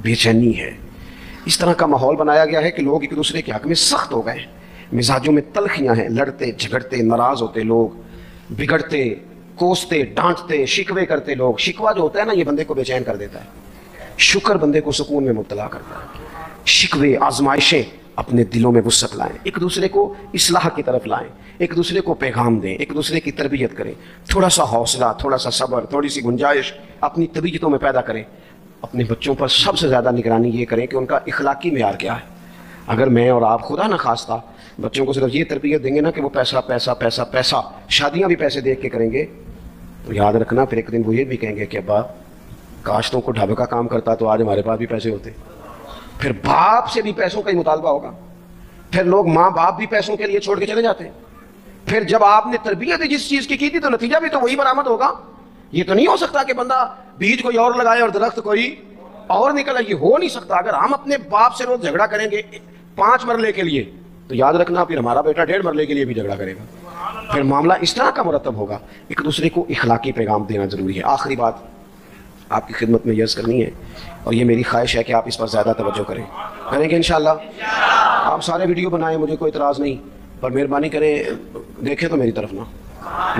بے چینی ہے۔ اس طرح کا ماحول بنایا گیا ہے کہ لوگ ایک دوسرے کے حق میں سخت ہو گئے ہیں، مزاجوں میں تلخیاں ہیں، لڑتے جھگڑتے ناراض ہوتے لوگ، بگڑتے کوستے ڈانٹتے شکوے کرتے لوگ۔ شکوہ جو ہوتا ہے نا یہ بندے کو بے چین کر دیتا ہے، شکر بندے کو سکون میں مبتلا کرتا ہے۔ شکوے آزمائشیں اپنے دلوں میں وسعت لائیں، ایک دوسرے کو اصلاح کی طرف لائیں، ایک دوسرے کو پیغام دیں، ایک دوسرے کی تربیت کریں، تھوڑا سا حوصلہ، تھوڑا سا صبر، تھوڑی سی گنجائش اپنی طبیعتوں میں پیدا کریں۔ اپنے بچوں پر سب سے زیادہ نگرانی یہ کریں کہ ان کا اخلاقی معیار کیا ہے۔ اگر میں اور آپ خدا نہ خواستہ بچوں کو صرف یہ تربیت دیں گے نا کہ وہ پیسہ پیسہ پیسہ پیسہ، شادیاں بھی پیسے دیکھ کے کریں گے، تو یاد رکھنا پھر ایک دن وہ یہ بھی کہیں گے کہ ابا کاش تم کو ڈھابے کا کام کرتا تو آج ہمارے پاس بھی پیسے ہوتے۔ پھر باپ سے بھی پیسوں کا ہی مطالبہ ہوگا، پھر لوگ ماں باپ بھی پیسوں کے لیے چھوڑ کے چلے جاتے ہیں۔ پھر جب آپ نے تربیت جس چیز کی تھی تو نتیجہ بھی تو وہی برآمد ہوگا۔ یہ تو نہیں ہو سکتا کہ بندہ بیج کوئی اور لگائے اور درخت کوئی اور نکلا، یہ ہو نہیں سکتا۔ اگر ہم اپنے باپ سے روز جھگڑا کریں گے 5 مرلے کے لیے تو یاد رکھنا پھر ہمارا بیٹا 1.5 مرلے کے لیے بھی جھگڑا کرے گا، پھر معاملہ اس طرح کا مرتب ہوگا۔ ایک دوسرے کو اخلاقی پیغام دینا ضروری ہے۔ آخری بات آپ کی خدمت میں عرض کرنی ہے، اور یہ میری خواہش ہے کہ آپ اس پر زیادہ توجہ کریں گے انشاءاللہ۔ آپ سارے ویڈیو بنائیں، مجھے کوئی اعتراض نہیں، پر مہربانی کریں دیکھیں تو میری طرف نہ۔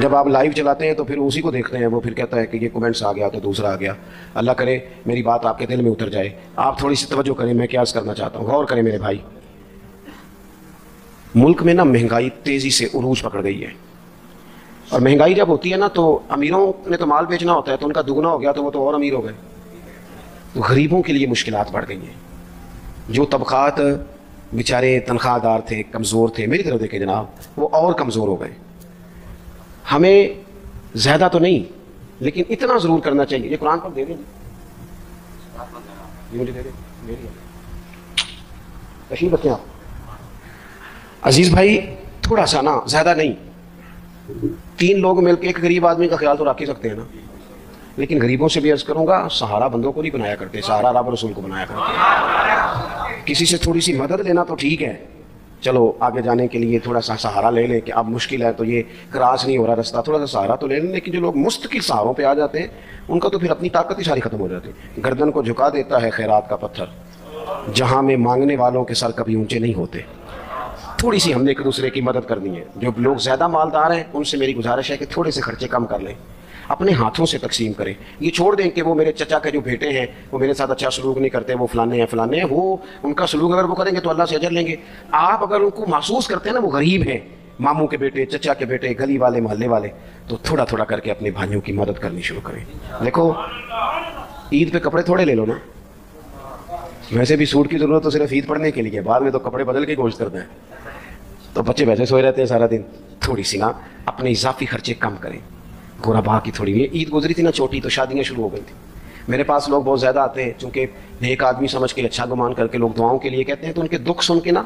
جب آپ لائیو چلاتے ہیں تو پھر اسی کو دیکھتے ہیں، وہ پھر کہتا ہے کہ یہ کومنٹس آ گیا تو دوسرا آ گیا۔ اللہ کرے میری بات آپ کے دل میں اتر جائے، آپ تھوڑی سی توجہ کریں، میں کیا عرض کرنا چاہتا ہوں، غور کریں میرے بھائی۔ ملک میں نا مہنگائی تیزی سے عروج پکڑ گئی ہے، اور مہنگائی جب ہوتی ہے نا تو امیروں نے تو مال بیچنا ہوتا ہے تو ان کا دگنا ہو گیا تو وہ تو اور امیر ہو گئے، تو غریبوں کے لیے مشکلات بڑھ گئی ہیں۔ جو طبقات بیچارے تنخواہ دار تھے، کمزور تھے، میری طرف دیکھیں جناب، وہ اور کمزور ہو گئے۔ ہمیں زیادہ تو نہیں لیکن اتنا ضرور کرنا چاہیے۔ یہ قرآن پر دے دیں، یہ مجھے دے دیں، تشریف رکھیں آپ۔ عزیز بھائی تھوڑا سا نا، زیادہ نہیں، 3 لوگ مل کے ایک غریب آدمی کا خیال تو رکھ ہی سکتے ہیں نا، لیکن غریبوں سے بھی عرض کروں گا سہارا بندوں کو نہیں بنایا کرتے، سہارا رب رسول کو بنایا کرتے۔ کسی سے تھوڑی سی مدد لینا تو ٹھیک ہے، چلو آگے جانے کے لیے تھوڑا سا سہارا لے لیں کہ اب مشکل ہے تو یہ کراس نہیں ہو رہا رستہ، تھوڑا سا سہارا تو لے لیں۔ لیکن جو لوگ مستقل سہاروں پہ آ جاتے ہیں ان کا تو پھر اپنی طاقت ہی ساری ختم ہو جاتی ہے۔ گردن کو جھکا دیتا ہے خیرات کا پتھر، جہاں میں مانگنے والوں کے سر کبھی اونچے نہیں ہوتے۔ تھوڑی سی ہم نے ایک دوسرے کی مدد کرنی ہے۔ جو لوگ زیادہ مالدار ہیں ان سے میری گزارش ہے کہ تھوڑے سے خرچے کم کر لیں، اپنے ہاتھوں سے تقسیم کریں۔ یہ چھوڑ دیں کہ وہ میرے چچا کے جو بیٹے ہیں وہ میرے ساتھ اچھا سلوک نہیں کرتے، وہ فلانے ہیں، وہ ان کا سلوک اگر وہ کریں گے تو اللہ سے اجر لیں گے۔ آپ اگر ان کو محسوس کرتے ہیں نا وہ غریب ہیں، ماموں کے بیٹے، چچا کے بیٹے، گلی والے، محلے والے، تو تھوڑا تھوڑا کر کے اپنے بھائیوں کی مدد کرنی شروع کریں۔ دیکھو عید پہ کپڑے تھوڑے لے لو نا، ویسے بھی سوٹ کی ضرورت تو صرف عید پڑھنے کے لیے، بعد میں تو کپڑے بدل کے گوشت کرتے ہیں، تو بچے ویسے سوئے رہتے ہیں سارا دن۔ تھوڑی سی نا اپنے اضافی خرچے کم کریں۔ غربا کی تھوڑی عید گزری تھی نا چھوٹی تو شادیاں شروع ہو گئی تھی، میرے پاس لوگ بہت زیادہ آتے ہیں، چونکہ نیک آدمی سمجھ کے اچھا گمان کر کے لوگ دعاؤں کے لیے کہتے ہیں، تو ان کے دکھ سن کے نا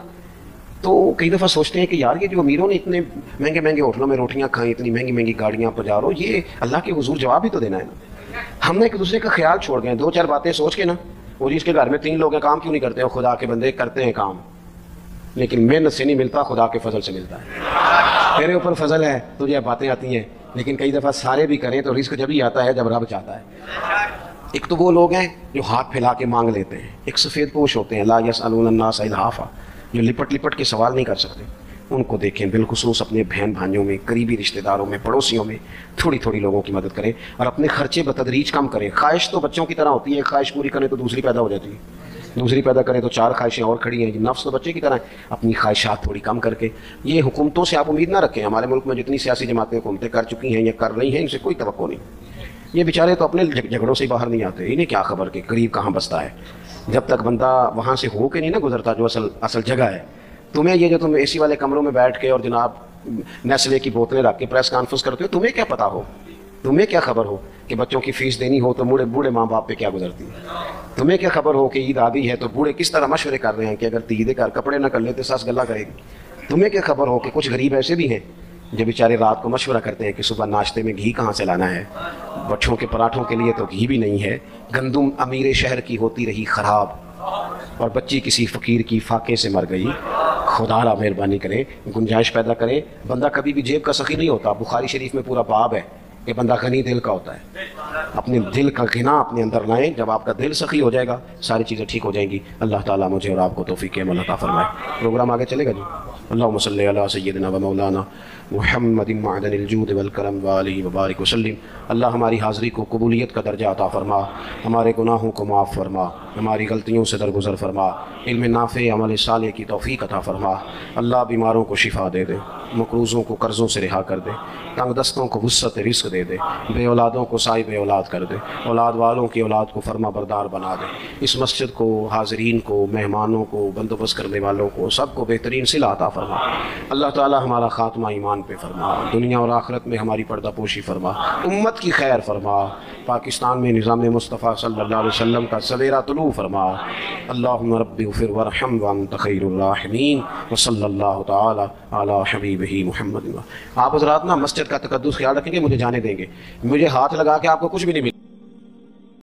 تو کئی دفعہ سوچتے ہیں کہ یار یہ جو امیروں نے اتنے مہنگے مہنگے ہوٹلوں میں روٹیاں کھائیں، اتنی مہنگی مہنگی گاڑیاں پجارو، یہ اللہ کے حضور جواب ہی تو دینا ہے نا۔ ہم نے ایک دوسرے کا خیال چھوڑ گئے، 2-4 باتیں سوچ کے نا، وہ جس کے گھر میں 3 لوگ ہیں کام کیوں نہیں کرتے؟ خدا کے بندے کرتے ہیں کام، لیکن محنت سے نہیں ملتا، خدا کے فضل سے ملتا ہے۔ تیرے اوپر فضل ہے، تجھے باتیں آتی ہیں، لیکن کئی دفعہ سارے بھی کریں تو رزق جب ہی آتا ہے جب رب چاہتا ہے۔ ایک تو وہ لوگ ہیں جو ہاتھ پھیلا کے مانگ لیتے ہیں، ایک سفید پوش ہوتے ہیں لا یسألون الناس الحافا، جو لپٹ لپٹ کے سوال نہیں کر سکتے۔ ان کو دیکھیں، بالخصوص اپنے بہن بھائیوں میں، قریبی رشتہ داروں میں، پڑوسیوں میں تھوڑی تھوڑی لوگوں کی مدد کریں، اور اپنے خرچے بتدریج کم کریں۔ خواہش تو بچوں کی طرح ہوتی ہے، ایک خواہش پوری کریں تو دوسری پیدا ہو جاتی ہے، دوسری پیدا کریں تو 4 خواہشیں اور کھڑی ہیں۔ نفس تو بچے کی طرح ہے، اپنی خواہشات تھوڑی کم کر کے۔ یہ حکومتوں سے آپ امید نہ رکھیں، ہمارے ملک میں جتنی سیاسی جماعتیں حکومتیں کر چکی ہیں یا کر رہی ہیں ان سے کوئی توقع نہیں۔ یہ بیچارے تو اپنے جھگڑوں سے باہر نہیں آتے، انہیں کیا خبر کہ غریب کہاں بستا ہے۔ جب تک بندہ وہاں سے ہو کے نہیں نہ گزرتا جو اصل جگہ ہے، تمہیں یہ جو تم اے سی والے کمروں میں بیٹھ کے اور جناب نیسلے کی بوتلیں رکھ کے پریس کانفرنس کرتے ہو، تمہیں کیا پتا ہو، تمہیں کیا خبر ہو کہ بچوں کی فیس دینی ہو تو بوڑھے ماں باپ پہ کیا گزرتی ہے؟ تمہیں کیا خبر ہو کہ عید آ گئی ہے تو بوڑھے کس طرح مشورے کر رہے ہیں کہ اگر عید کر کپڑے نہ کر لیتے ساس گلہ کرے گی؟ تمہیں کیا خبر ہو کہ کچھ غریب ایسے بھی ہیں جو بیچارے رات کو مشورہ کرتے ہیں کہ صبح ناشتے میں گھی کہاں سے لانا ہے، بچوں کے پراٹھوں کے لیے تو گھی بھی نہیں ہے، گندم امیر شہر کی ہوتی رہی خراب، اور بچی کسی فقیر کی فاقے سے مر گئی۔ خدا را مہربانی کریں، گنجائش پیدا کریں۔ بندہ کبھی بھی جیب کا سخی نہیں ہوتا، بخاری شریف میں پورا باب ہے یہ بندہ غنی دل کا ہوتا ہے. اپنے دل کا غنا اپنے اندر لائیں. جب آپ کا دل سخی ہو جائے گا ساری چیزیں ٹھیک ہو جائیں گی. اللہ تعالیٰ مجھے اور آپ کو توفیق عمل عطا فرمائے. پروگرام آگے چلے گا جی. اللہم صلی علی سیدنا و مولانا محمد معدن الجود والکرم وآلہ وبارک وسلم. اللہ ہماری حاضری کو قبولیت کا درجہ عطا فرما, ہمارے گناہوں کو معاف فرما, ہماری غلطیوں سے درگزر فرما, علم نافع عمل صالح کی توفیق عطا فرما. اللہ بیماروں کو شفا دے دے, مقروضوں کو قرضوں سے رہا کر دے, تنگ دستوں کو وسعت رزق دے دے, بے اولادوں کو صاحب اولاد کر دے, اولاد والوں کی اولاد کو فرما بردار بنا دے. اس مسجد کو, حاضرین کو, مہمانوں کو, بندوبست کرنے والوں کو, سب کو بہترین صلہ عطا فرما. اللہ تعالی ہمارا خاتمہ ایمان پہ فرما, دنیا اور آخرت میں ہماری پردہ پوشی فرما, امت کی خیر فرما, پاکستان میں نظام مصطفیٰ صلی اللہ علیہ وسلم کا سویرا طلوع فرما. اللہم رب اغفر وارحم وانت خیر الراحمین وصلی اللہ تعالی علی حبیبہ محمد. آپ حضرات نا مسجد کا تقدس خیال رکھیں گے, مجھے جانے دیں گے. مجھے ہاتھ لگا کے آپ کو کچھ بھی نہیں ملے.